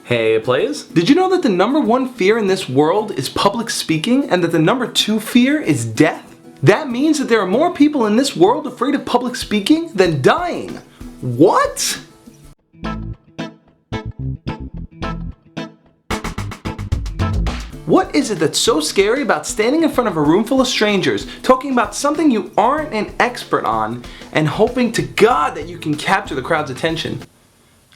Hey players, did you know that the #1 fear in this world is public speaking and that the #2 fear is death? That means that there are more people in this world afraid of public speaking than dying. What? What is it that's so scary about standing in front of a room full of strangers, talking about something you aren't an expert on, and hoping to God that you can capture the crowd's attention?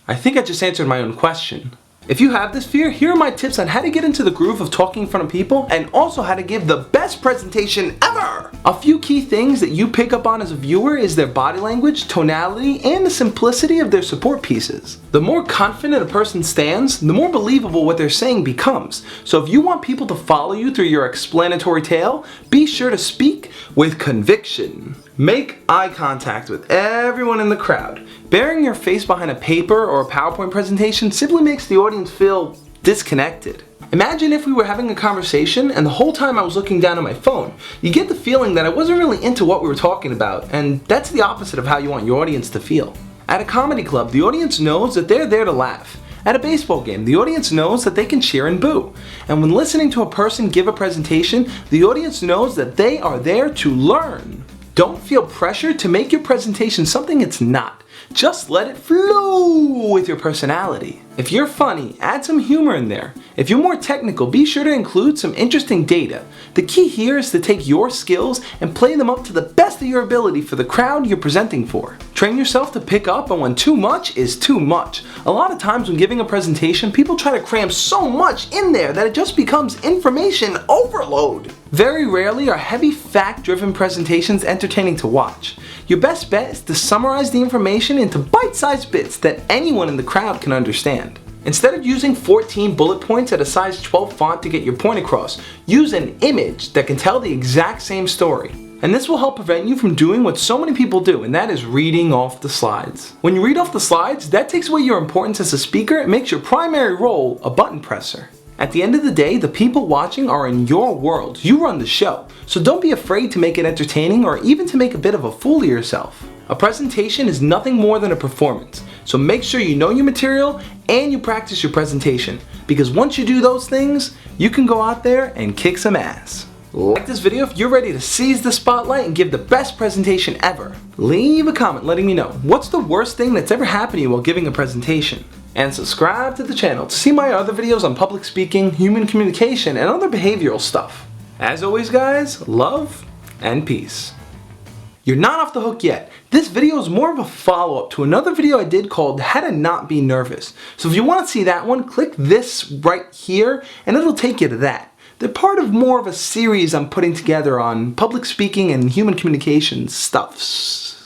I think I just answered my own question. If you have this fear, here are my tips on how to get into the groove of talking in front of people and also how to give the best presentation ever! A few key things that you pick up on as a viewer is their body language, tonality, and the simplicity of their support pieces. The more confident a person stands, the more believable what they're saying becomes. So if you want people to follow you through your explanatory tale, be sure to speak with conviction. Make eye contact with everyone in the crowd. Burying your face behind a paper or a PowerPoint presentation simply makes the audience feel disconnected. Imagine if we were having a conversation and the whole time I was looking down at my phone. You get the feeling that I wasn't really into what we were talking about, and that's the opposite of how you want your audience to feel. At a comedy club, the audience knows that they're there to laugh. At a baseball game, the audience knows that they can cheer and boo. And when listening to a person give a presentation, the audience knows that they are there to learn. Don't feel pressure to make your presentation something it's not. Just let it flow with your personality. If you're funny, add some humor in there. If you're more technical, be sure to include some interesting data. The key here is to take your skills and play them up to the best of your ability for the crowd you're presenting for. Train yourself to pick up on when too much is too much. A lot of times when giving a presentation, people try to cram so much in there that it just becomes information overload. Very rarely are heavy fact-driven presentations entertaining to watch. Your best bet is to summarize the information into bite-sized bits that anyone in the crowd can understand. Instead of using 14 bullet points at a size 12 font to get your point across, use an image that can tell the exact same story. And this will help prevent you from doing what so many people do, and that is reading off the slides. When you read off the slides, that takes away your importance as a speaker and makes your primary role a button presser. At the end of the day, the people watching are in your world. You run the show. So don't be afraid to make it entertaining or even to make a bit of a fool of yourself. A presentation is nothing more than a performance. So make sure you know your material and you practice your presentation. Because once you do those things, you can go out there and kick some ass. Like this video if you're ready to seize the spotlight and give the best presentation ever. Leave a comment letting me know what's the worst thing that's ever happened to you while giving a presentation. And subscribe to the channel to see my other videos on public speaking, human communication, and other behavioral stuff. As always guys, love and peace. You're not off the hook yet. This video is more of a follow-up to another video I did called How to Not Be Nervous. So if you want to see that one, click this right here and it'll take you to that. They're part of more of a series I'm putting together on public speaking and human communication stuffs.